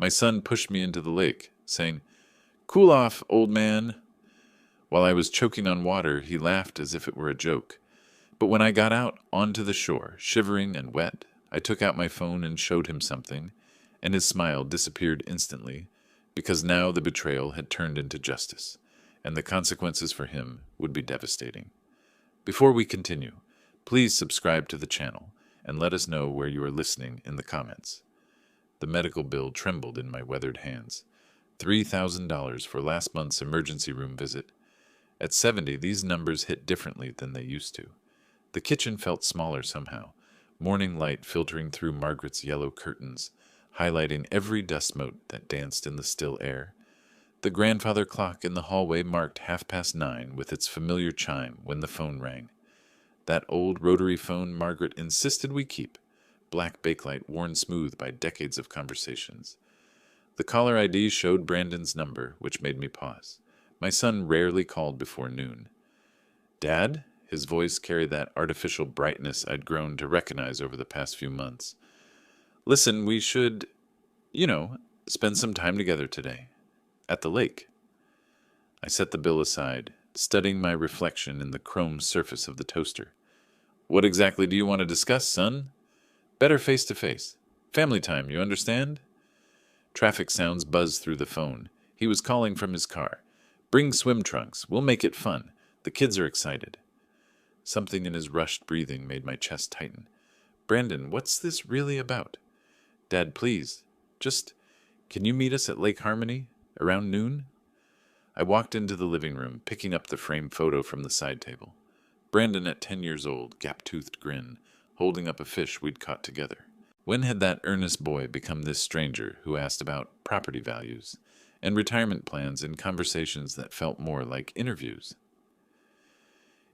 My son pushed me into the lake, saying, "Cool off, old man." While I was choking on water, he laughed as if it were a joke. But when I got out onto the shore, shivering and wet, I took out my phone and showed him something, and his smile disappeared instantly, because now the betrayal had turned into justice, and the consequences for him would be devastating. Before we continue, please subscribe to the channel and let us know where you are listening in the comments. The medical bill trembled in my weathered hands. $3,000 for last month's emergency room visit. At 70, these numbers hit differently than they used to. The kitchen felt smaller somehow, morning light filtering through Margaret's yellow curtains, highlighting every dust mote that danced in the still air. The grandfather clock in the hallway marked 9:30 with its familiar chime when the phone rang. That old rotary phone Margaret insisted we keep, black bakelite worn smooth by decades of conversations. The caller ID showed Brandon's number, which made me pause. My son rarely called before noon. "Dad?" His voice carried that artificial brightness I'd grown to recognize over the past few months. "Listen, we should, spend some time together today. At the lake." I set the bill aside, studying my reflection in the chrome surface of the toaster. "What exactly do you want to discuss, son?" "Better face to face. Family time, you understand?" Traffic sounds buzzed through the phone. He was calling from his car. "Bring swim trunks. We'll make it fun. The kids are excited." Something in his rushed breathing made my chest tighten. "Brandon, what's this really about?" "Dad, please. Can you meet us at Lake Harmony around noon?" I walked into the living room, picking up the framed photo from the side table. Brandon at 10 years old, gap-toothed grin, holding up a fish we'd caught together. When had that earnest boy become this stranger who asked about property values and retirement plans in conversations that felt more like interviews?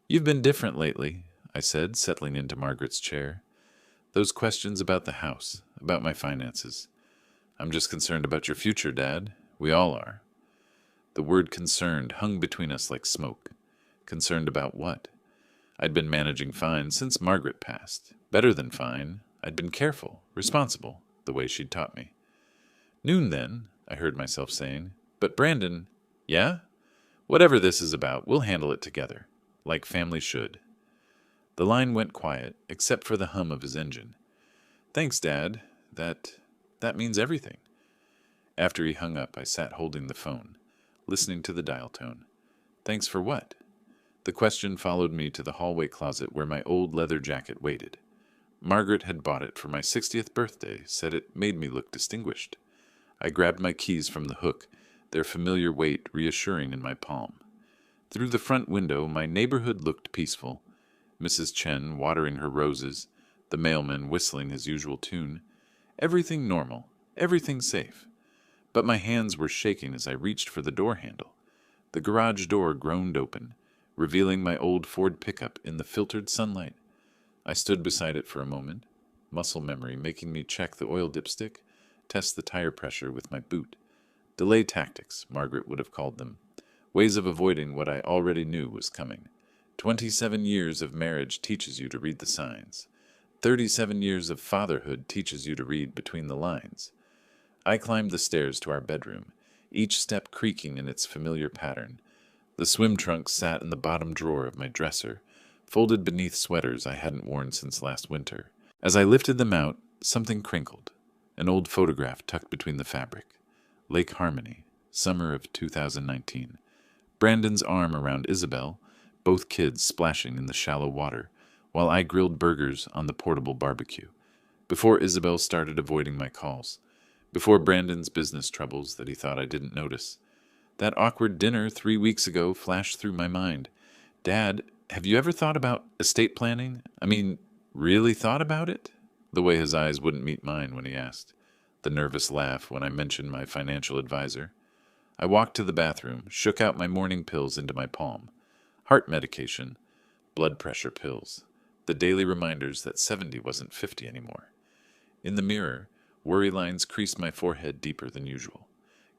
"You've been different lately," I said, settling into Margaret's chair. "Those questions about the house, about my finances. I'm just concerned about your future, Dad. We all are." The word concerned hung between us like smoke. Concerned about what? I'd been managing fine since Margaret passed. Better than fine. I'd been careful, responsible, the way she'd taught me. "Noon, then," I heard myself saying. "But Brandon—" "Yeah? Whatever this is about, we'll handle it together. Like family should." The line went quiet, except for the hum of his engine. "Thanks, Dad. That means everything." After he hung up, I sat holding the phone, listening to the dial tone. "Thanks for what?" The question followed me to the hallway closet where my old leather jacket waited. Margaret had bought it for my 60th birthday, said it made me look distinguished. I grabbed my keys from the hook, their familiar weight reassuring in my palm. Through the front window, my neighborhood looked peaceful. Mrs. Chen watering her roses, the mailman whistling his usual tune. Everything normal, everything safe. But my hands were shaking as I reached for the door handle. The garage door groaned open, revealing my old Ford pickup in the filtered sunlight. I stood beside it for a moment, muscle memory making me check the oil dipstick, test the tire pressure with my boot. Delay tactics, Margaret would have called them. Ways of avoiding what I already knew was coming. 27 years of marriage teaches you to read the signs. 37 years of fatherhood teaches you to read between the lines. I climbed the stairs to our bedroom, each step creaking in its familiar pattern. The swim trunks sat in the bottom drawer of my dresser, folded beneath sweaters I hadn't worn since last winter. As I lifted them out, something crinkled. An old photograph tucked between the fabric. Lake Harmony, summer of 2019. Brandon's arm around Isabelle, both kids splashing in the shallow water, while I grilled burgers on the portable barbecue. Before Isabelle started avoiding my calls. Before Brandon's business troubles that he thought I didn't notice. That awkward dinner 3 weeks ago flashed through my mind. "Dad, have you ever thought about estate planning? Really thought about it?" The way his eyes wouldn't meet mine when he asked. The nervous laugh when I mentioned my financial advisor. I walked to the bathroom, shook out my morning pills into my palm. Heart medication, blood pressure pills, the daily reminders that 70 wasn't 50 anymore. In the mirror, worry lines creased my forehead deeper than usual.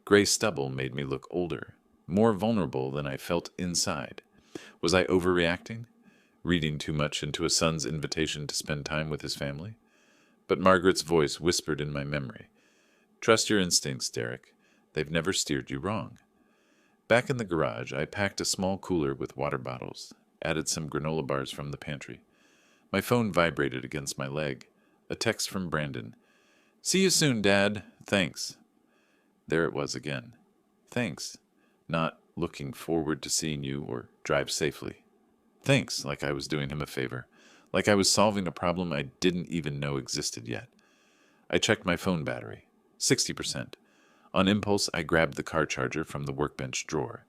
Gray stubble made me look older, more vulnerable than I felt inside. Was I overreacting? Reading too much into a son's invitation to spend time with his family? But Margaret's voice whispered in my memory. Trust your instincts, Derek. They've never steered you wrong. Back in the garage, I packed a small cooler with water bottles, added some granola bars from the pantry. My phone vibrated against my leg. A text from Brandon. See you soon, Dad. Thanks. There it was again. Thanks. Not looking forward to seeing you or drive safely. Thanks, like I was doing him a favor. Like I was solving a problem I didn't even know existed yet. I checked my phone battery. 60%. On impulse, I grabbed the car charger from the workbench drawer.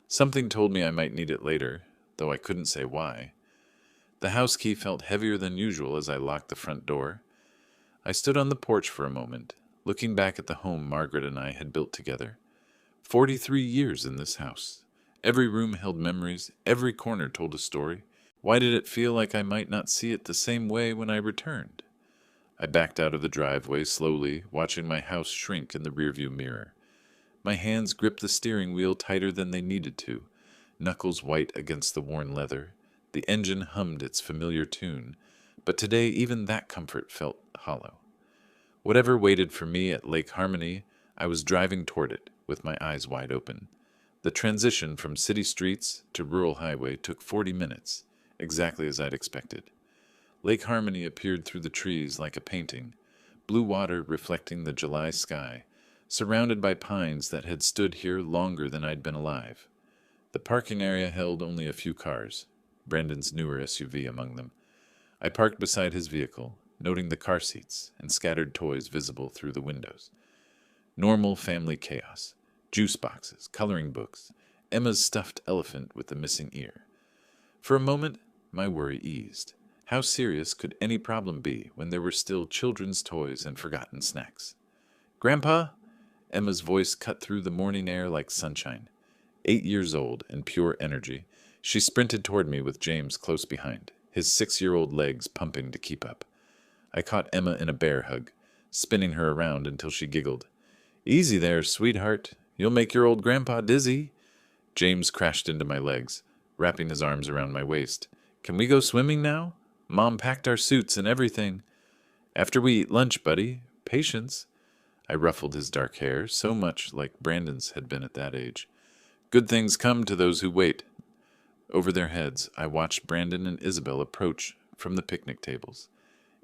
Something told me I might need it later, though I couldn't say why. The house key felt heavier than usual as I locked the front door. I stood on the porch for a moment, looking back at the home Margaret and I had built together. 43 years in this house. Every room held memories, every corner told a story. Why did it feel like I might not see it the same way when I returned? I backed out of the driveway slowly, watching my house shrink in the rearview mirror. My hands gripped the steering wheel tighter than they needed to, knuckles white against the worn leather. The engine hummed its familiar tune, but today even that comfort felt hollow. Whatever waited for me at Lake Harmony, I was driving toward it, with my eyes wide open. The transition from city streets to rural highway took 40 minutes, exactly as I'd expected. Lake Harmony appeared through the trees like a painting, blue water reflecting the July sky, surrounded by pines that had stood here longer than I'd been alive. The parking area held only a few cars, Brandon's newer SUV among them. I parked beside his vehicle, noting the car seats and scattered toys visible through the windows. Normal family chaos. Juice boxes, coloring books, Emma's stuffed elephant with the missing ear. For a moment, my worry eased. How serious could any problem be when there were still children's toys and forgotten snacks? Grandpa? Emma's voice cut through the morning air like sunshine. 8 years old and pure energy, she sprinted toward me with James close behind, his 6-year-old legs pumping to keep up. I caught Emma in a bear hug, spinning her around until she giggled. Easy there, sweetheart. You'll make your old grandpa dizzy. James crashed into my legs, wrapping his arms around my waist. Can we go swimming now? Mom packed our suits and everything. After we eat lunch, buddy. Patience. I ruffled his dark hair, so much like Brandon's had been at that age. Good things come to those who wait. Over their heads, I watched Brandon and Isabelle approach from the picnic tables.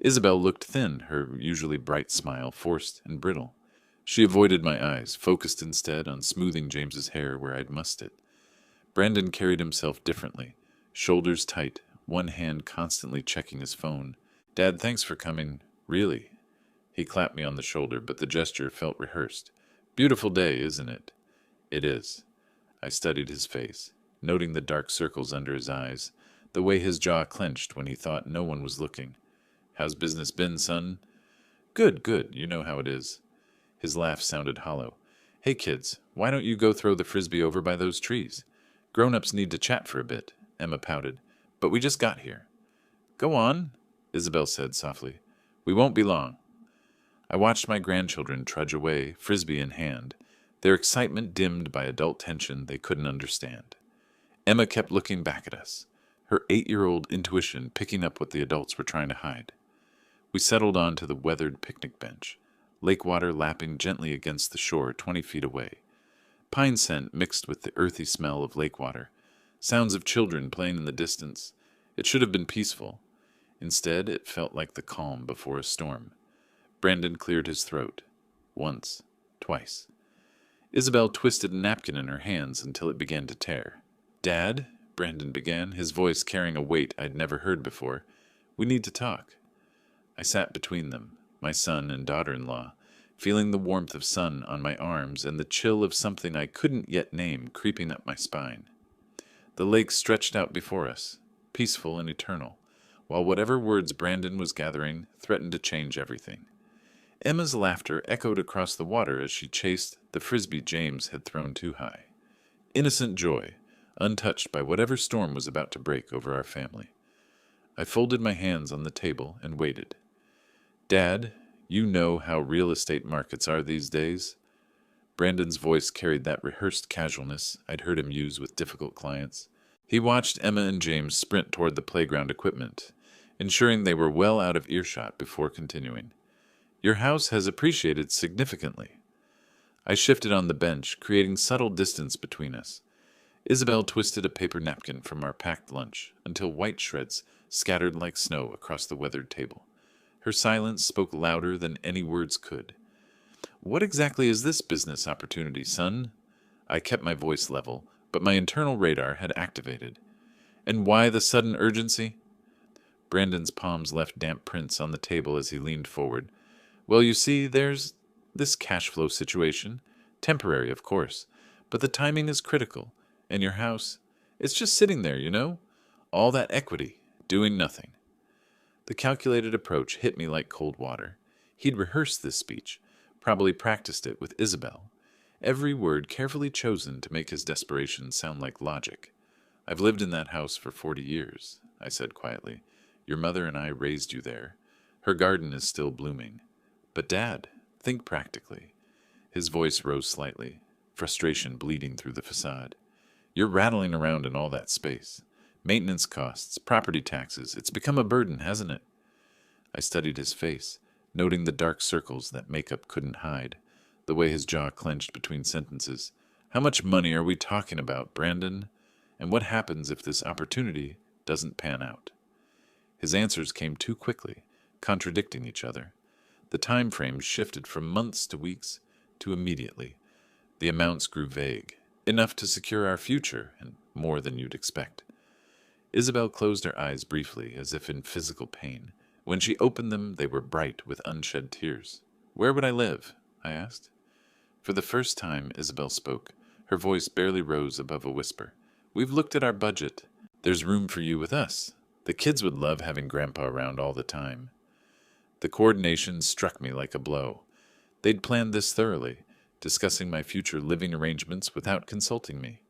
Isabelle looked thin, her usually bright smile forced and brittle. She avoided my eyes, focused instead on smoothing James's hair where I'd mussed it. Brandon carried himself differently, shoulders tight, one hand constantly checking his phone. Dad, thanks for coming. Really? He clapped me on the shoulder, but the gesture felt rehearsed. Beautiful day, isn't it? It is. I studied his face, noting the dark circles under his eyes, the way his jaw clenched when he thought no one was looking. How's business been, son? Good, good. You know how it is. His laugh sounded hollow. Hey, kids, why don't you go throw the frisbee over by those trees? Grown-ups need to chat for a bit, Emma pouted. But we just got here. Go on, Isabelle said softly. We won't be long. I watched my grandchildren trudge away, frisbee in hand, their excitement dimmed by adult tension they couldn't understand. Emma kept looking back at us, her 8-year-old intuition picking up what the adults were trying to hide. We settled onto the weathered picnic bench, lake water lapping gently against the shore 20 feet away. Pine scent mixed with the earthy smell of lake water. Sounds of children playing in the distance. It should have been peaceful. Instead, it felt like the calm before a storm. Brandon cleared his throat. Once. Twice. Isabelle twisted a napkin in her hands until it began to tear. Dad, Brandon began, his voice carrying a weight I'd never heard before. We need to talk. I sat between them, my son and daughter-in-law, feeling the warmth of sun on my arms and the chill of something I couldn't yet name creeping up my spine. The lake stretched out before us, peaceful and eternal, while whatever words Brandon was gathering threatened to change everything. Emma's laughter echoed across the water as she chased the frisbee James had thrown too high. Innocent joy, untouched by whatever storm was about to break over our family. I folded my hands on the table and waited. Dad, you know how real estate markets are these days. Brandon's voice carried that rehearsed casualness I'd heard him use with difficult clients. He watched Emma and James sprint toward the playground equipment, ensuring they were well out of earshot before continuing. Your house has appreciated significantly. I shifted on the bench, creating subtle distance between us. Isabelle twisted a paper napkin from our packed lunch until white shreds scattered like snow across the weathered table. Her silence spoke louder than any words could. What exactly is this business opportunity, son? I kept my voice level, but my internal radar had activated. And why the sudden urgency? Brandon's palms left damp prints on the table as he leaned forward. Well, you see, there's this cash flow situation. Temporary, of course, but the timing is critical. And your house, it's just sitting there, you know? All that equity, doing nothing. The calculated approach hit me like cold water. He'd rehearsed this speech, probably practiced it with Isabelle. Every word carefully chosen to make his desperation sound like logic. I've lived in that house for 40 years, I said quietly. Your mother and I raised you there. Her garden is still blooming. But Dad, think practically. His voice rose slightly, frustration bleeding through the facade. You're rattling around in all that space. Maintenance costs, property taxes, it's become a burden, hasn't it? I studied his face, noting the dark circles that makeup couldn't hide, the way his jaw clenched between sentences. How much money are we talking about, Brandon? And what happens if this opportunity doesn't pan out? His answers came too quickly, contradicting each other. The time frame shifted from months to weeks to immediately. The amounts grew vague, enough to secure our future, and more than you'd expect. Isabelle closed her eyes briefly, as if in physical pain. When she opened them, they were bright with unshed tears. Where would I live? I asked. For the first time, Isabelle spoke. Her voice barely rose above a whisper. We've looked at our budget. There's room for you with us. The kids would love having Grandpa around all the time. The coordination struck me like a blow. They'd planned this thoroughly, discussing my future living arrangements without consulting me.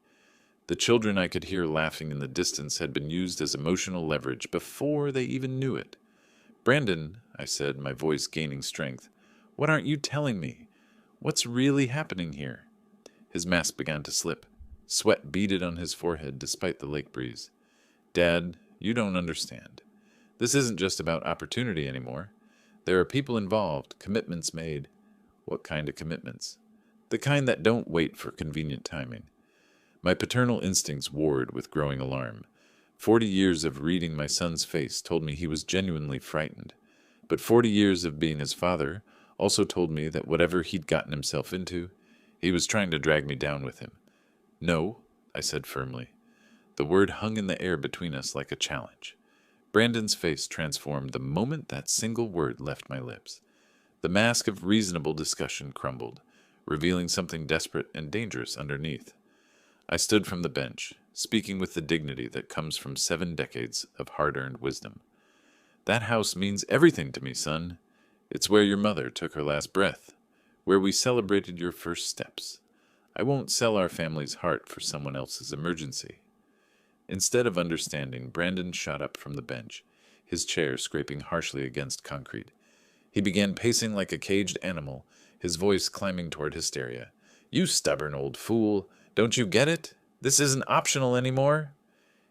The children I could hear laughing in the distance had been used as emotional leverage before they even knew it. Brandon, I said, my voice gaining strength, what aren't you telling me? What's really happening here? His mask began to slip. Sweat beaded on his forehead despite the lake breeze. Dad, you don't understand. This isn't just about opportunity anymore. There are people involved, commitments made. What kind of commitments? The kind that don't wait for convenient timing. My paternal instincts warred with growing alarm. 40 years of reading my son's face told me he was genuinely frightened. But 40 years of being his father also told me that whatever he'd gotten himself into, he was trying to drag me down with him. No, I said firmly. The word hung in the air between us like a challenge. Brandon's face transformed the moment that single word left my lips. The mask of reasonable discussion crumbled, revealing something desperate and dangerous underneath. I stood from the bench, speaking with the dignity that comes from 7 decades of hard-earned wisdom. That house means everything to me, son. It's where your mother took her last breath, where we celebrated your first steps. I won't sell our family's heart for someone else's emergency. Instead of understanding, Brandon shot up from the bench, his chair scraping harshly against concrete. He began pacing like a caged animal, his voice climbing toward hysteria. You stubborn old fool! Don't you get it? This isn't optional anymore.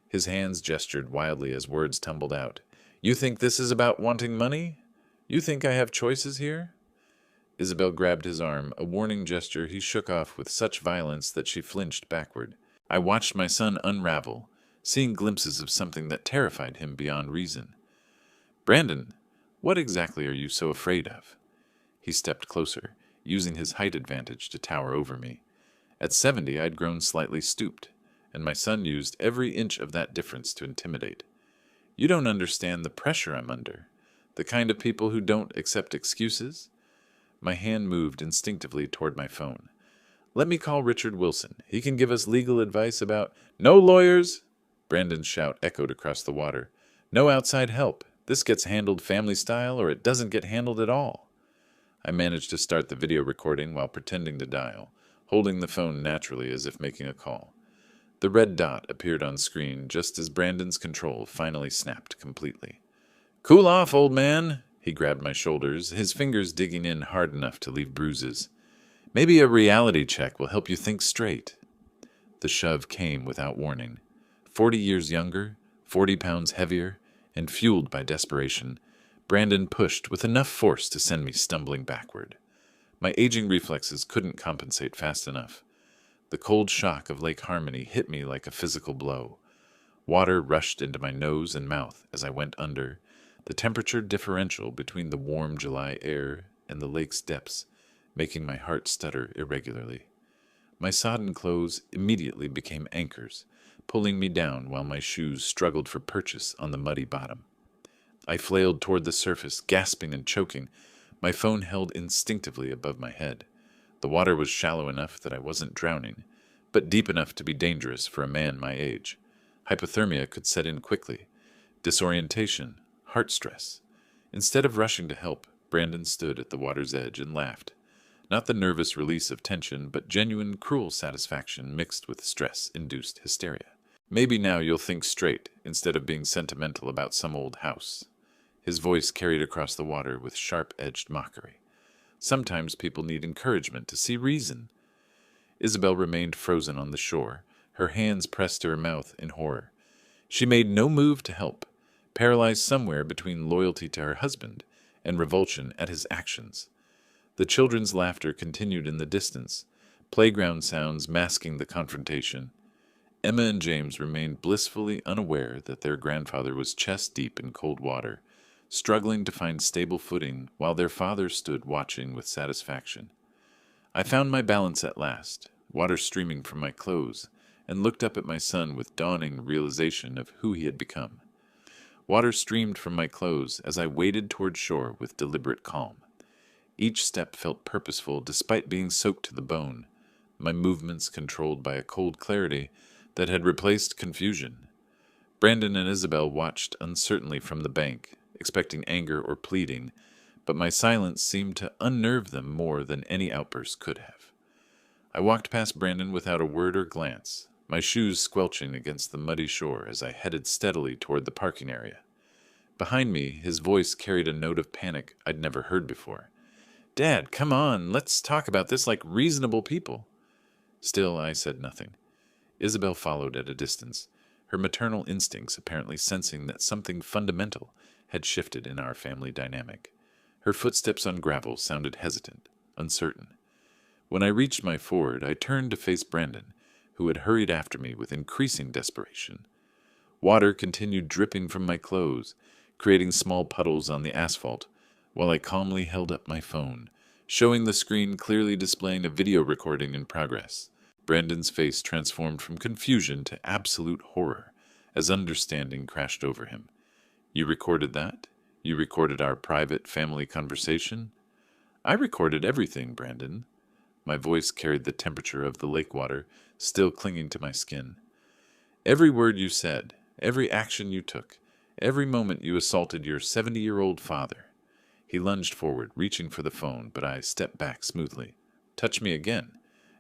His hands gestured wildly as words tumbled out. You think this is about wanting money? You think I have choices here? Isabelle grabbed his arm, a warning gesture he shook off with such violence that she flinched backward. I watched my son unravel, seeing glimpses of something that terrified him beyond reason. Brandon, what exactly are you so afraid of? He stepped closer, using his height advantage to tower over me. At 70, I'd grown slightly stooped, and my son used every inch of that difference to intimidate. You don't understand the pressure I'm under, the kind of people who don't accept excuses. My hand moved instinctively toward my phone. Let me call Richard Wilson. He can give us legal advice about— No lawyers! Brandon's shout echoed across the water. No outside help. This gets handled family style, or it doesn't get handled at all. I managed to start the video recording while pretending to dial, holding the phone naturally as if making a call. The red dot appeared on screen just as Brandon's control finally snapped completely. Cool off, old man! He grabbed my shoulders, his fingers digging in hard enough to leave bruises. Maybe a reality check will help you think straight. The shove came without warning. 40 years younger, 40 pounds heavier, and fueled by desperation, Brandon pushed with enough force to send me stumbling backward. My aging reflexes couldn't compensate fast enough. The cold shock of Lake Harmony hit me like a physical blow. Water rushed into my nose and mouth as I went under, the temperature differential between the warm July air and the lake's depths making my heart stutter irregularly. My sodden clothes immediately became anchors, pulling me down while my shoes struggled for purchase on the muddy bottom. I flailed toward the surface, gasping and choking, my phone held instinctively above my head. The water was shallow enough that I wasn't drowning, but deep enough to be dangerous for a man my age. Hypothermia could set in quickly. Disorientation, heart stress. Instead of rushing to help, Brandon stood at the water's edge and laughed. Not the nervous release of tension, but genuine, cruel satisfaction mixed with stress-induced hysteria. Maybe now you'll think straight, instead of being sentimental about some old house. His voice carried across the water with sharp-edged mockery. Sometimes people need encouragement to see reason. Isabelle remained frozen on the shore, her hands pressed to her mouth in horror. She made no move to help, paralyzed somewhere between loyalty to her husband and revulsion at his actions. The children's laughter continued in the distance, playground sounds masking the confrontation. Emma and James remained blissfully unaware that their grandfather was chest-deep in cold water, struggling to find stable footing while their father stood watching with satisfaction. I found my balance at last, water streaming from my clothes, and looked up at my son with dawning realization of who he had become. Water streamed from my clothes as I waded toward shore with deliberate calm. Each step felt purposeful despite being soaked to the bone, my movements controlled by a cold clarity that had replaced confusion. Brandon and Isabelle watched uncertainly from the bank, expecting anger or pleading, but my silence seemed to unnerve them more than any outburst could have. I walked past Brandon without a word or glance, my shoes squelching against the muddy shore as I headed steadily toward the parking area. Behind me, his voice carried a note of panic I'd never heard before. "Dad, come on, let's talk about this like reasonable people." Still, I said nothing. Isabelle followed at a distance, her maternal instincts apparently sensing that something fundamental had shifted in our family dynamic. Her footsteps on gravel sounded hesitant, uncertain. When I reached my ford, I turned to face Brandon, who had hurried after me with increasing desperation. Water continued dripping from my clothes, creating small puddles on the asphalt, while I calmly held up my phone, showing the screen clearly displaying a video recording in progress. Brandon's face transformed from confusion to absolute horror as understanding crashed over him. "You recorded that? You recorded our private family conversation?" "I recorded everything, Brandon." My voice carried the temperature of the lake water, still clinging to my skin. "Every word you said, every action you took, every moment you assaulted your 70-year-old father." He lunged forward, reaching for the phone, but I stepped back smoothly. "Touch me again,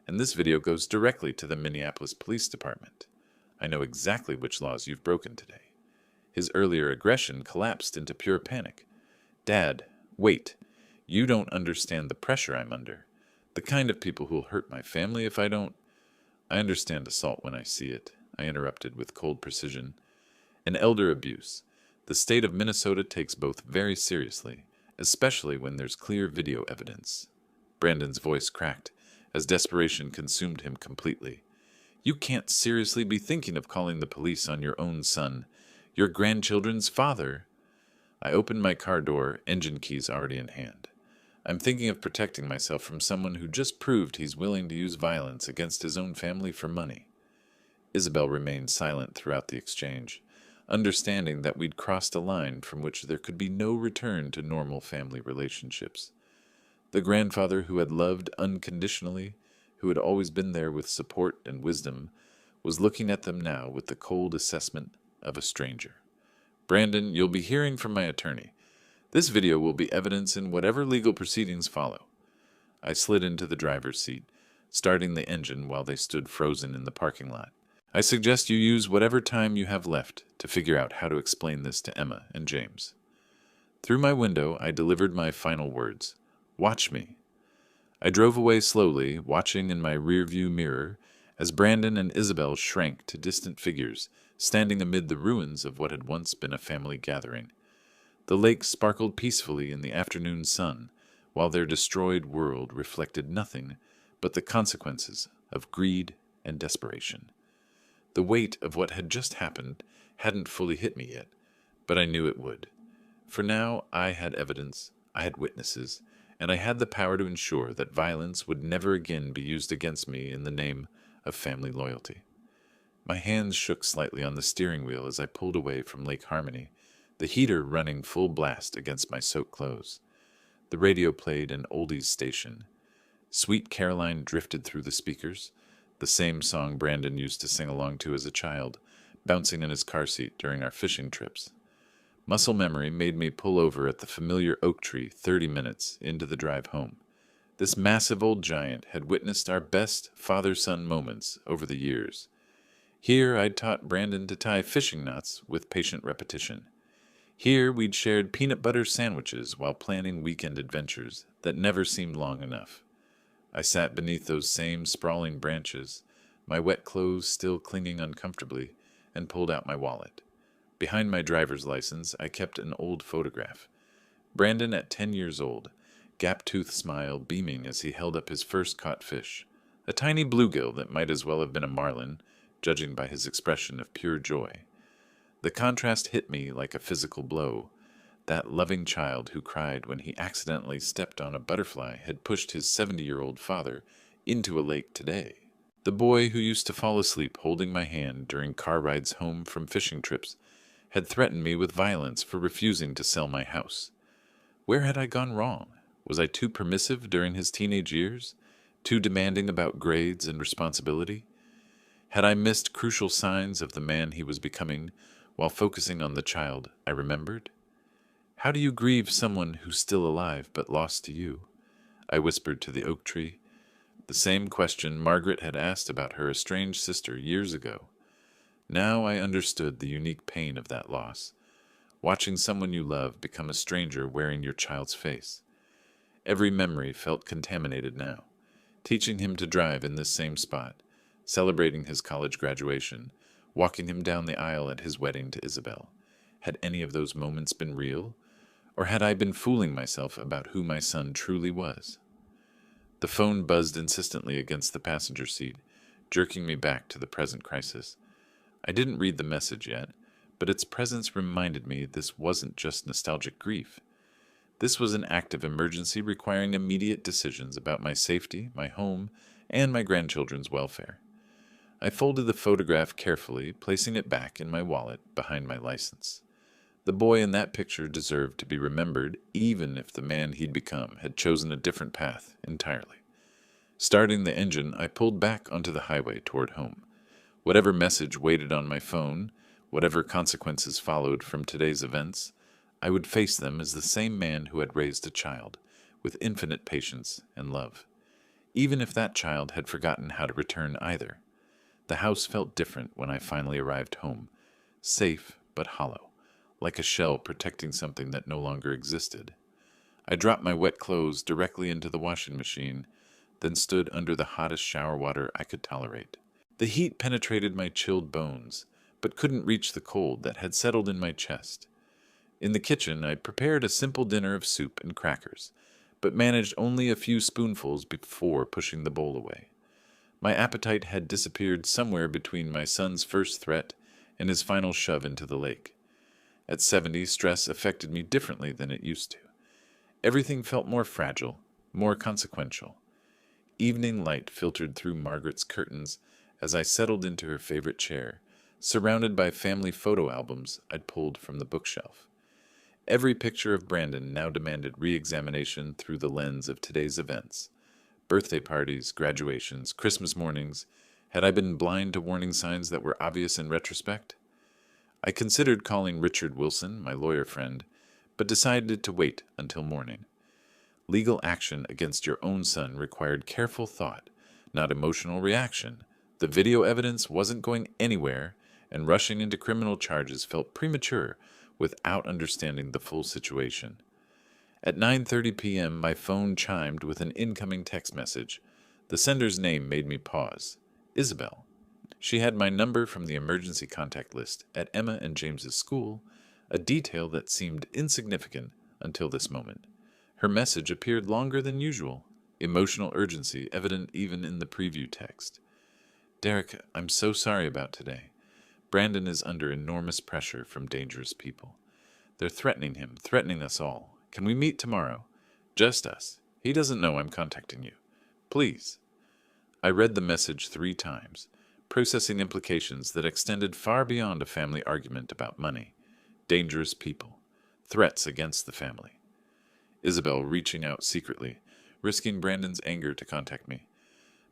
and this video goes directly to the Minneapolis Police Department. I know exactly which laws you've broken today." His earlier aggression collapsed into pure panic. "Dad, wait. You don't understand the pressure I'm under. The kind of people who'll hurt my family if I don't—" "I understand assault when I see it," I interrupted with cold precision. "And elder abuse. The state of Minnesota takes both very seriously, especially when there's clear video evidence." Brandon's voice cracked as desperation consumed him completely. "You can't seriously be thinking of calling the police on your own son, your grandchildren's father." I opened my car door, engine keys already in hand. "I'm thinking of protecting myself from someone who just proved he's willing to use violence against his own family for money." Isabelle remained silent throughout the exchange, understanding that we'd crossed a line from which there could be no return to normal family relationships. The grandfather who had loved unconditionally, who had always been there with support and wisdom, was looking at them now with the cold assessment of a stranger. "Brandon, you'll be hearing from my attorney. This video will be evidence in whatever legal proceedings follow." I slid into the driver's seat, starting the engine while they stood frozen in the parking lot. "I suggest you use whatever time you have left to figure out how to explain this to Emma and James." Through my window, I delivered my final words. "Watch me." I drove away slowly, watching in my rearview mirror as Brandon and Isabelle shrank to distant figures, standing amid the ruins of what had once been a family gathering. The lake sparkled peacefully in the afternoon sun, while their destroyed world reflected nothing but the consequences of greed and desperation. The weight of what had just happened hadn't fully hit me yet, but I knew it would. For now I had evidence, I had witnesses, and I had the power to ensure that violence would never again be used against me in the name of family loyalty. My hands shook slightly on the steering wheel as I pulled away from Lake Harmony, the heater running full blast against my soaked clothes. The radio played an oldies station. Sweet Caroline drifted through the speakers, the same song Brandon used to sing along to as a child, bouncing in his car seat during our fishing trips. Muscle memory made me pull over at the familiar oak tree 30 minutes into the drive home. This massive old giant had witnessed our best father-son moments over the years. Here I'd taught Brandon to tie fishing knots with patient repetition. Here we'd shared peanut butter sandwiches while planning weekend adventures that never seemed long enough. I sat beneath those same sprawling branches, my wet clothes still clinging uncomfortably, and pulled out my wallet. Behind my driver's license, I kept an old photograph. Brandon at 10 years old, gap-toothed smile beaming as he held up his first caught fish, a tiny bluegill that might as well have been a marlin, judging by his expression of pure joy. The contrast hit me like a physical blow. That loving child who cried when he accidentally stepped on a butterfly had pushed his 70-year-old father into a lake today. The boy who used to fall asleep holding my hand during car rides home from fishing trips had threatened me with violence for refusing to sell my house. Where had I gone wrong? Was I too permissive during his teenage years? Too demanding about grades and responsibility? Had I missed crucial signs of the man he was becoming while focusing on the child I remembered? How do you grieve someone who's still alive but lost to you? I whispered to the oak tree. The same question Margaret had asked about her estranged sister years ago. Now I understood the unique pain of that loss, watching someone you love become a stranger wearing your child's face. Every memory felt contaminated now, teaching him to drive in this same spot, celebrating his college graduation, walking him down the aisle at his wedding to Isabelle. Had any of those moments been real? Or had I been fooling myself about who my son truly was? The phone buzzed insistently against the passenger seat, jerking me back to the present crisis. I didn't read the message yet, but its presence reminded me this wasn't just nostalgic grief. This was an active emergency requiring immediate decisions about my safety, my home, and my grandchildren's welfare. I folded the photograph carefully, placing it back in my wallet behind my license. The boy in that picture deserved to be remembered, even if the man he'd become had chosen a different path entirely. Starting the engine, I pulled back onto the highway toward home. Whatever message waited on my phone, whatever consequences followed from today's events, I would face them as the same man who had raised a child, with infinite patience and love. Even if that child had forgotten how to return either. The house felt different when I finally arrived home, safe but hollow, like a shell protecting something that no longer existed. I dropped my wet clothes directly into the washing machine, then stood under the hottest shower water I could tolerate. The heat penetrated my chilled bones, but couldn't reach the cold that had settled in my chest. In the kitchen, I prepared a simple dinner of soup and crackers, but managed only a few spoonfuls before pushing the bowl away. My appetite had disappeared somewhere between my son's first threat and his final shove into the lake. At 70, stress affected me differently than it used to. Everything felt more fragile, more consequential. Evening light filtered through Margaret's curtains as I settled into her favorite chair, surrounded by family photo albums I'd pulled from the bookshelf. Every picture of Brandon now demanded re-examination through the lens of today's events. Birthday parties, graduations, Christmas mornings. Had I been blind to warning signs that were obvious in retrospect? I considered calling Richard Wilson, my lawyer friend, but decided to wait until morning. Legal action against your own son required careful thought, not emotional reaction. The video evidence wasn't going anywhere, and rushing into criminal charges felt premature without understanding the full situation. At 9:30 p.m., my phone chimed with an incoming text message. The sender's name made me pause. Isabelle. She had my number from the emergency contact list at Emma and James's school, a detail that seemed insignificant until this moment. Her message appeared longer than usual, emotional urgency evident even in the preview text. Derek, I'm so sorry about today. Brandon is under enormous pressure from dangerous people. They're threatening him, threatening us all. Can we meet tomorrow? Just us. He doesn't know I'm contacting you. Please. I read the message 3 times, processing implications that extended far beyond a family argument about money. Dangerous people. Threats against the family. Isabelle reaching out secretly, risking Brandon's anger to contact me.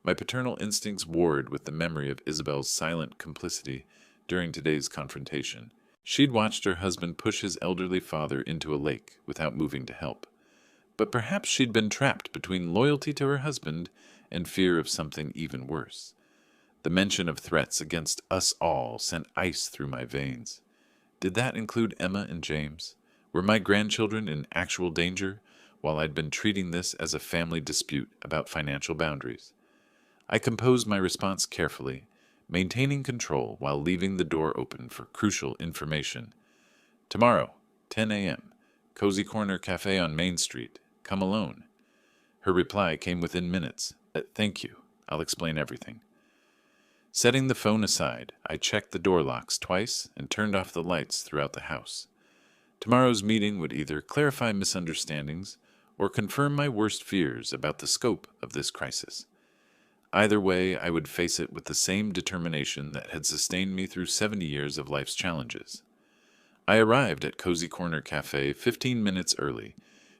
My paternal instincts warred with the memory of Isabelle's silent complicity during today's confrontation. She'd watched her husband push his elderly father into a lake without moving to help. But perhaps she'd been trapped between loyalty to her husband and fear of something even worse. The mention of threats against us all sent ice through my veins. Did that include Emma and James? Were my grandchildren in actual danger, while I'd been treating this as a family dispute about financial boundaries? I composed my response carefully, maintaining control while leaving the door open for crucial information. Tomorrow, 10 a.m., Cozy Corner Cafe on Main Street. Come alone. Her reply came within minutes. Thank you. I'll explain everything. Setting the phone aside, I checked the door locks twice and turned off the lights throughout the house. Tomorrow's meeting would either clarify misunderstandings or confirm my worst fears about the scope of this crisis. Either way, I would face it with the same determination that had sustained me through 70 years of life's challenges. I arrived at Cozy Corner Cafe 15 minutes early,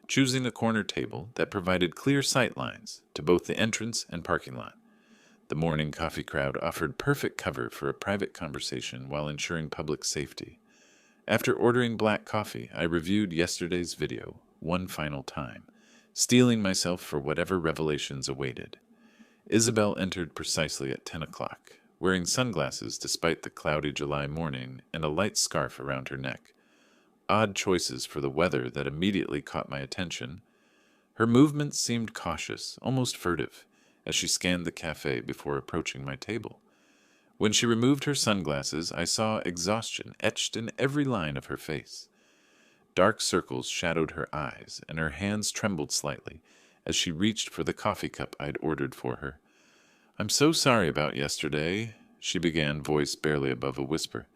choosing a corner table that provided clear sight lines to both the entrance and parking lot. The morning coffee crowd offered perfect cover for a private conversation while ensuring public safety. After ordering black coffee, I reviewed yesterday's video one final time, steeling myself for whatever revelations awaited. Isabelle entered precisely at 10 o'clock, wearing sunglasses despite the cloudy July morning and a light scarf around her neck. Odd choices for the weather that immediately caught my attention. Her movements seemed cautious, almost furtive, as she scanned the cafe before approaching my table. When she removed her sunglasses, I saw exhaustion etched in every line of her face. Dark circles shadowed her eyes, and her hands trembled slightly as she reached for the coffee cup I'd ordered for her. "I'm so sorry about yesterday," she began, voice barely above a whisper.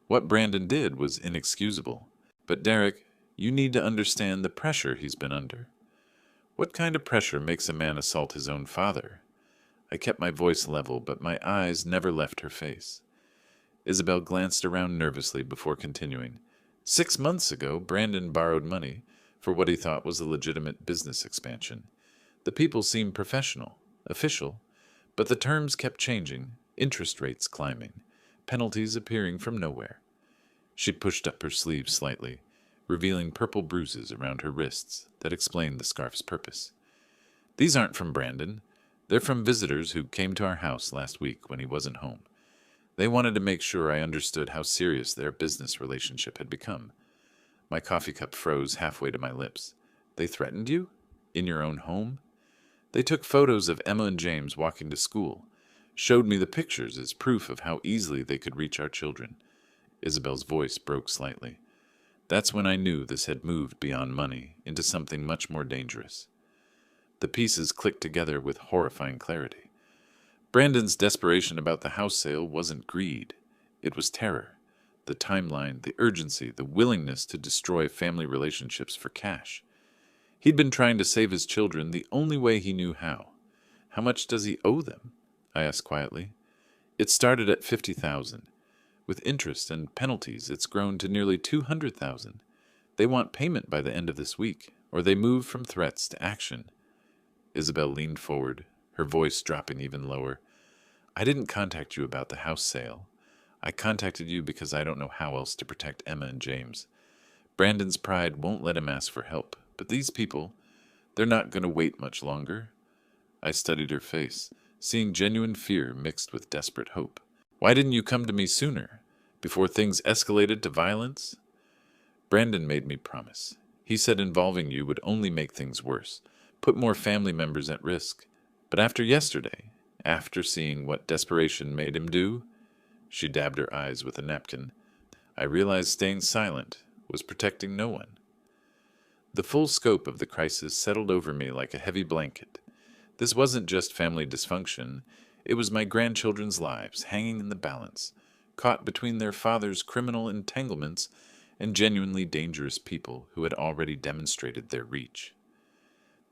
"What Brandon did was inexcusable. But Derek, you need to understand the pressure he's been under." "What kind of pressure makes a man assault his own father?" I kept my voice level, but my eyes never left her face. Isabelle glanced around nervously before continuing. 6 months ago, Brandon borrowed money for what he thought was a legitimate business expansion. The people seemed professional, official, but the terms kept changing, interest rates climbing, penalties appearing from nowhere. She pushed up her sleeve slightly, revealing purple bruises around her wrists that explained the scarf's purpose. "These aren't from Brandon. They're from visitors who came to our house last week when he wasn't home. They wanted to make sure I understood how serious their business relationship had become." My coffee cup froze halfway to my lips. "They threatened you? In your own home?" "They took photos of Emma and James walking to school, showed me the pictures as proof of how easily they could reach our children." Isabelle's voice broke slightly. That's when I knew this had moved beyond money into something much more dangerous. The pieces clicked together with horrifying clarity. Brandon's desperation about the house sale wasn't greed. It was terror. The timeline, the urgency, the willingness to destroy family relationships for cash. He'd been trying to save his children the only way he knew how. "How much does he owe them?" I asked quietly. "It started at $50,000. With interest and penalties, it's grown to nearly $200,000. They want payment by the end of this week, or they move from threats to action." Isabelle leaned forward, her voice dropping even lower. "I didn't contact you about the house sale. I contacted you because I don't know how else to protect Emma and James. Brandon's pride won't let him ask for help, but these people, they're not going to wait much longer." I studied her face, seeing genuine fear mixed with desperate hope. "Why didn't you come to me sooner, before things escalated to violence?" "Brandon made me promise. He said involving you would only make things worse, put more family members at risk. But after yesterday, after seeing what desperation made him do," she dabbed her eyes with a napkin, "I realized staying silent was protecting no one. The full scope of the crisis settled over me like a heavy blanket. This wasn't just family dysfunction, it was my grandchildren's lives hanging in the balance, caught between their father's criminal entanglements and genuinely dangerous people who had already demonstrated their reach.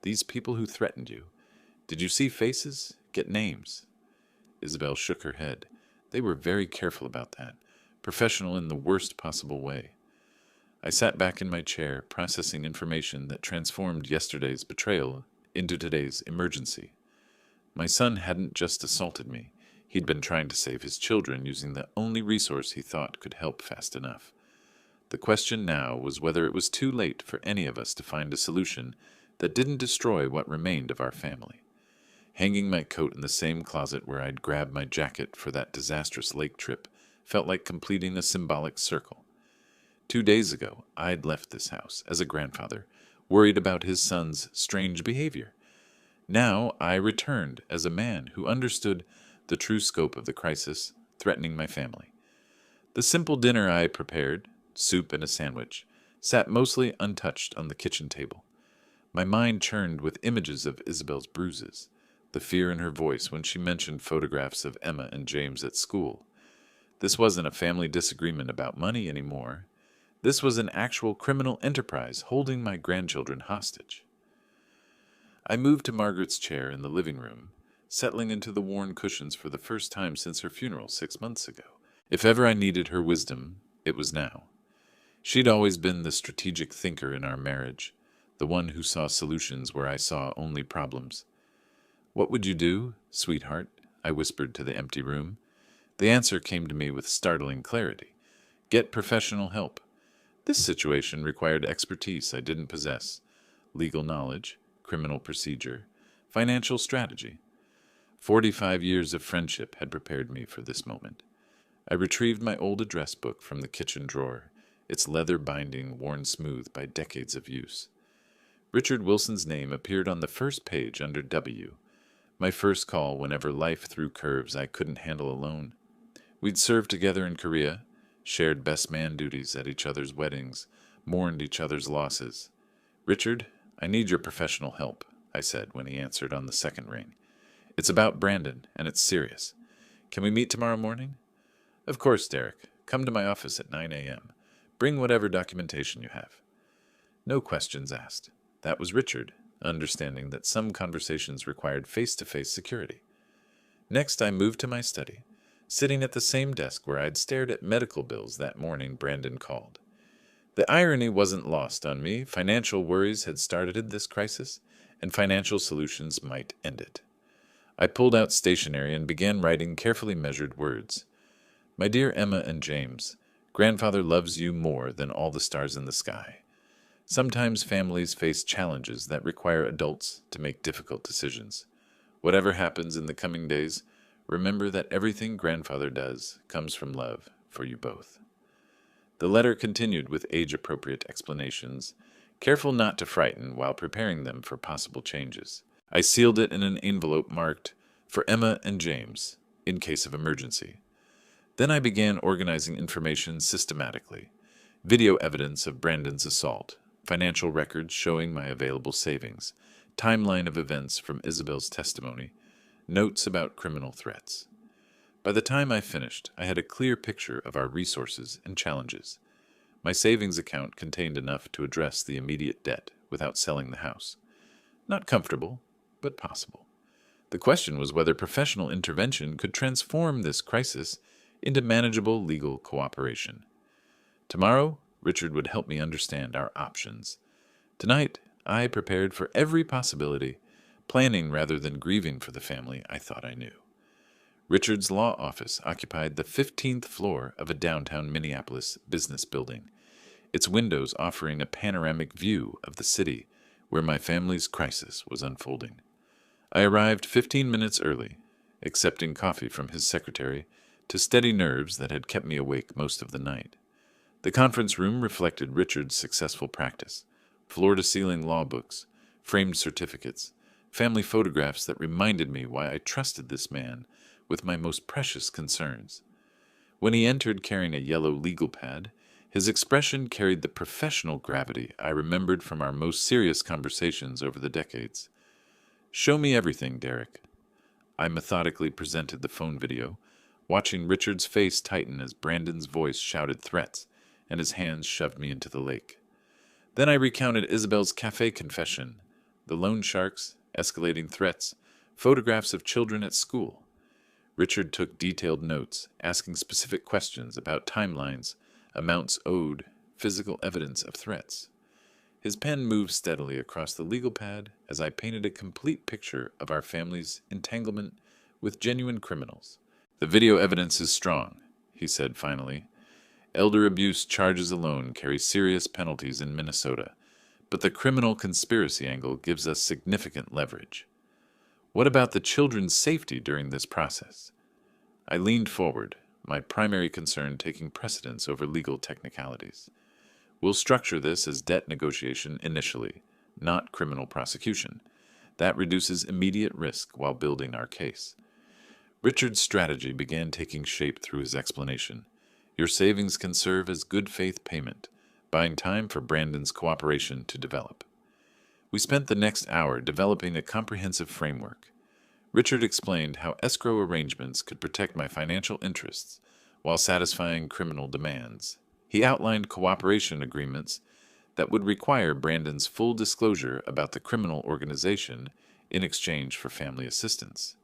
These people who threatened you, did you see faces? Get names? Isabelle shook her head. They were very careful about that, professional in the worst possible way. I sat back in my chair, processing information that transformed yesterday's betrayal into today's emergency. My son hadn't just assaulted me. He'd been trying to save his children using the only resource he thought could help fast enough. The question now was whether it was too late for any of us to find a solution that didn't destroy what remained of our family. Hanging my coat in the same closet where I'd grabbed my jacket for that disastrous lake trip felt like completing a symbolic circle. 2 days ago, I'd left this house as a grandfather, worried about his son's strange behavior. Now I returned as a man who understood the true scope of the crisis threatening my family. The simple dinner I prepared, soup and a sandwich, sat mostly untouched on the kitchen table. My mind churned with images of Isabelle's bruises, the fear in her voice when she mentioned photographs of Emma and James at school. This wasn't a family disagreement about money anymore. This was an actual criminal enterprise holding my grandchildren hostage. I moved to Margaret's chair in the living room, settling into the worn cushions for the first time since her funeral 6 months ago. If ever I needed her wisdom, it was now. She'd always been the strategic thinker in our marriage, the one who saw solutions where I saw only problems. "What would you do, sweetheart?" I whispered to the empty room. The answer came to me with startling clarity. Get professional help. This situation required expertise I didn't possess: legal knowledge, criminal procedure, financial strategy. 45 years of friendship had prepared me for this moment. I retrieved my old address book from the kitchen drawer, its leather binding worn smooth by decades of use. Richard Wilson's name appeared on the first page under W, my first call whenever life threw curves I couldn't handle alone. We'd served together in Korea, shared best man duties at each other's weddings, mourned each other's losses. "Richard, I need your professional help," I said when he answered on the second ring. "It's about Brandon, and it's serious. Can we meet tomorrow morning?" "Of course, Derek. Come to my office at 9 a.m. Bring whatever documentation you have." No questions asked. That was Richard, understanding that some conversations required face-to-face security. Next, I moved to my study, sitting at the same desk where I'd stared at medical bills that morning Brandon called. The irony wasn't lost on me. Financial worries had started this crisis, and financial solutions might end it. I pulled out stationery and began writing carefully measured words. "My dear Emma and James, Grandfather loves you more than all the stars in the sky. Sometimes families face challenges that require adults to make difficult decisions. Whatever happens in the coming days, remember that everything Grandfather does comes from love for you both." The letter continued with age-appropriate explanations, careful not to frighten while preparing them for possible changes. I sealed it in an envelope marked, "For Emma and James, in case of emergency." Then I began organizing information systematically: video evidence of Brandon's assault, financial records showing my available savings, timeline of events from Isabelle's testimony, notes about criminal threats. By the time I finished, I had a clear picture of our resources and challenges. My savings account contained enough to address the immediate debt without selling the house. Not comfortable, but possible. The question was whether professional intervention could transform this crisis into manageable legal cooperation. Tomorrow, Richard would help me understand our options. Tonight, I prepared for every possibility, planning rather than grieving for the family I thought I knew. Richard's law office occupied the 15th floor of a downtown Minneapolis business building, its windows offering a panoramic view of the city where my family's crisis was unfolding. I arrived 15 minutes early, accepting coffee from his secretary to steady nerves that had kept me awake most of the night. The conference room reflected Richard's successful practice: floor-to-ceiling law books, framed certificates, family photographs that reminded me why I trusted this man with my most precious concerns. When he entered carrying a yellow legal pad, His expression carried the professional gravity I remembered from our most serious conversations over the decades. "Show me everything, Derek." I methodically presented the phone video, watching Richard's face tighten as Brandon's voice shouted threats and his hands shoved me into the lake. Then I recounted Isabelle's cafe confession, the loan sharks, escalating threats, photographs of children at school. Richard took detailed notes, asking specific questions about timelines, amounts owed, physical evidence of threats. His pen moved steadily across the legal pad as I painted a complete picture of our family's entanglement with genuine criminals. "The video evidence is strong," he said finally. "Elder abuse charges alone carry serious penalties in Minnesota, but the criminal conspiracy angle gives us significant leverage. What about the children's safety during this process?" I leaned forward, my primary concern taking precedence over legal technicalities. "We'll structure this as debt negotiation initially, not criminal prosecution. That reduces immediate risk while building our case." Richard's strategy began taking shape through his explanation. "Your savings can serve as good faith payment, buying time for Brandon's cooperation to develop." We spent the next hour developing a comprehensive framework. Richard explained how escrow arrangements could protect my financial interests while satisfying criminal demands. He outlined cooperation agreements that would require Brandon's full disclosure about the criminal organization in exchange for family assistance.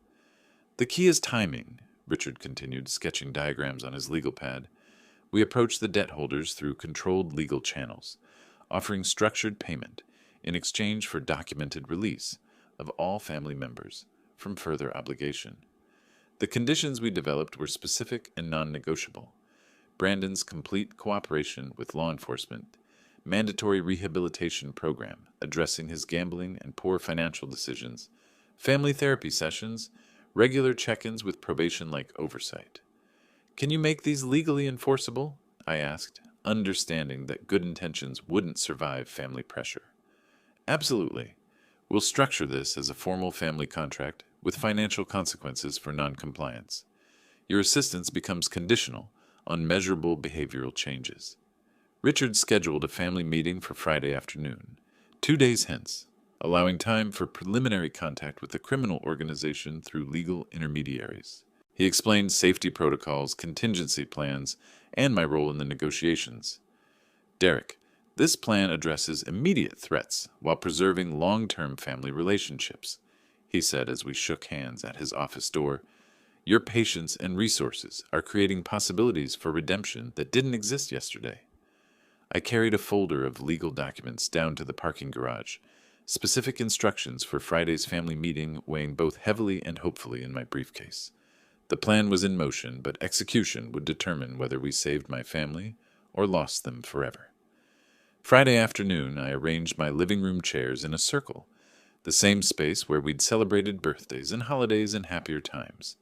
"The key is timing," Richard continued, sketching diagrams on his legal pad. "We approach the debt holders through controlled legal channels, offering structured payment in exchange for documented release of all family members from further obligation. The conditions we developed were specific and non-negotiable. Brandon's complete cooperation with law enforcement, mandatory rehabilitation program addressing his gambling and poor financial decisions, family therapy sessions, regular check-ins with probation-like oversight." "Can you make these legally enforceable?" I asked, understanding that good intentions wouldn't survive family pressure. "Absolutely. We'll structure this as a formal family contract with financial consequences for noncompliance. Your assistance becomes conditional on measurable behavioral changes." Richard scheduled a family meeting for Friday afternoon, 2 days hence, allowing time for preliminary contact with the criminal organization through legal intermediaries. He explained safety protocols, contingency plans, and my role in the negotiations. "Derek, this plan addresses immediate threats while preserving long-term family relationships," he said as we shook hands at his office door. "Your patience and resources are creating possibilities for redemption that didn't exist yesterday." I carried a folder of legal documents down to the parking garage, specific instructions for Friday's family meeting weighing both heavily and hopefully in my briefcase. The plan was in motion, but execution would determine whether we saved my family or lost them forever. Friday afternoon, I arranged my living room chairs in a circle, the same space where we'd celebrated birthdays and holidays and happier times.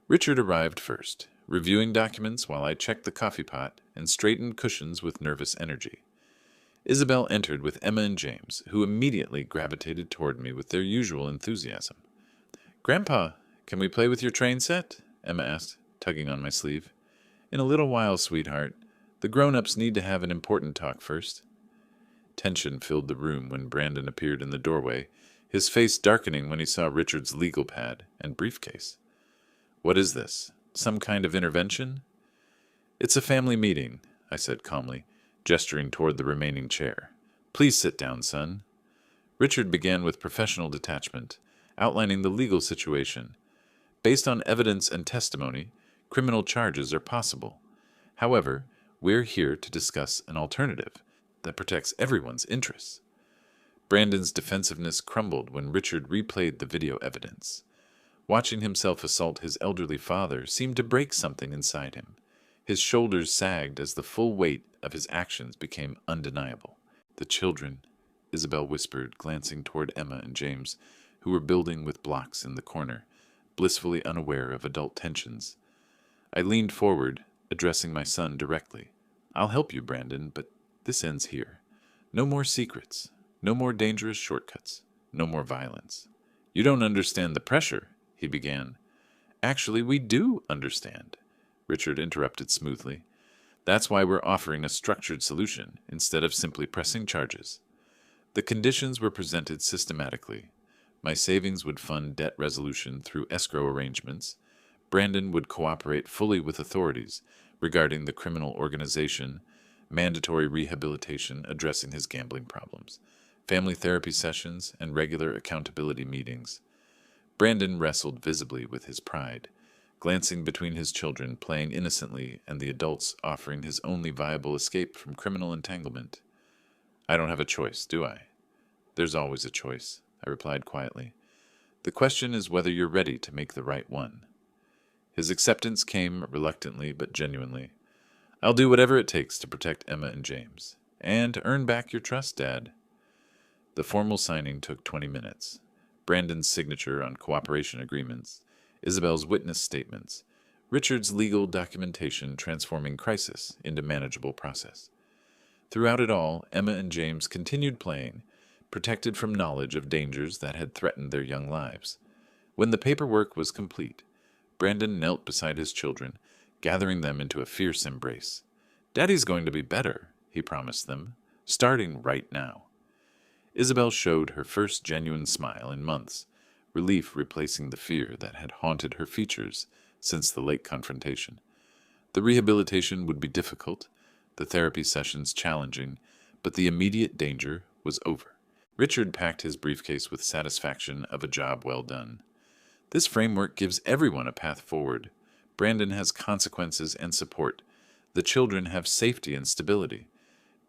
Richard arrived first, reviewing documents while I checked the coffee pot and straightened cushions with nervous energy. Isabelle entered with Emma and James, who immediately gravitated toward me with their usual enthusiasm. "Grandpa, can we play with your train set?" Emma asked, tugging on my sleeve. "In a little while, sweetheart. The grown-ups need to have an important talk first." Tension filled the room when Brandon appeared in the doorway, his face darkening when he saw Richard's legal pad and briefcase. "What is this? Some kind of intervention?" "It's a family meeting," I said calmly, gesturing toward the remaining chair. "Please sit down, son." Richard began with professional detachment, outlining the legal situation. "Based on evidence and testimony, criminal charges are possible. However, we're here to discuss an alternative that protects everyone's interests." Brandon's defensiveness crumbled when Richard replayed the video evidence. Watching himself assault his elderly father seemed to break something inside him. His shoulders sagged as the full weight of his actions became undeniable. "The children," Isabelle whispered, glancing toward Emma and James, who were building with blocks in the corner, blissfully unaware of adult tensions. I leaned forward, addressing my son directly. "I'll help you, Brandon, but this ends here. No more secrets, no more dangerous shortcuts, no more violence." "You don't understand the pressure," he began. "Actually, we do understand," Richard interrupted smoothly. That's why we're offering a structured solution instead of simply pressing charges. The conditions were presented systematically. My savings would fund debt resolution through escrow arrangements. Brandon would cooperate fully with authorities regarding the criminal organization, mandatory rehabilitation addressing his gambling problems, family therapy sessions, and regular accountability meetings. Brandon wrestled visibly with his pride, glancing between his children playing innocently and the adults offering his only viable escape from criminal entanglement. I don't have a choice, do I? There's always a choice, I replied quietly. The question is whether you're ready to make the right one. His acceptance came reluctantly but genuinely. I'll do whatever it takes to protect Emma and James. And earn back your trust, Dad. The formal signing took 20 minutes. Brandon's signature on cooperation agreements, Isabelle's witness statements, Richard's legal documentation transforming crisis into manageable process. Throughout it all, Emma and James continued playing, protected from knowledge of dangers that had threatened their young lives. When the paperwork was complete, Brandon knelt beside his children, gathering them into a fierce embrace. Daddy's going to be better, he promised them, starting right now. Isabelle showed her first genuine smile in months, relief replacing the fear that had haunted her features since the late confrontation. The rehabilitation would be difficult, the therapy sessions challenging, but the immediate danger was over. Richard packed his briefcase with satisfaction of a job well done. This framework gives everyone a path forward. Brandon has consequences and support. The children have safety and stability.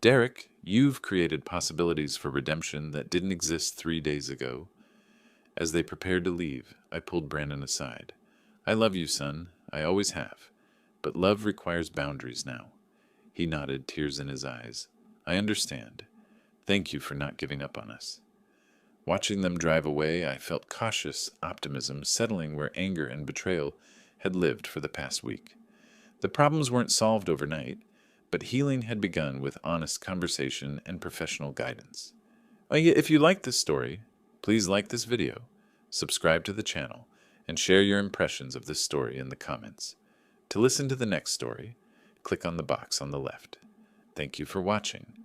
Derek, you've created possibilities for redemption that didn't exist 3 days ago. As they prepared to leave, I pulled Brandon aside. I love you, son. I always have. But love requires boundaries now. He nodded, tears in his eyes. I understand. Thank you for not giving up on us. Watching them drive away, I felt cautious optimism settling where anger and betrayal had lived for the past week. The problems weren't solved overnight, but healing had begun with honest conversation and professional guidance. If you like this story, please like this video, subscribe to the channel, and share your impressions of this story in the comments. To listen to the next story, click on the box on the left. Thank you for watching,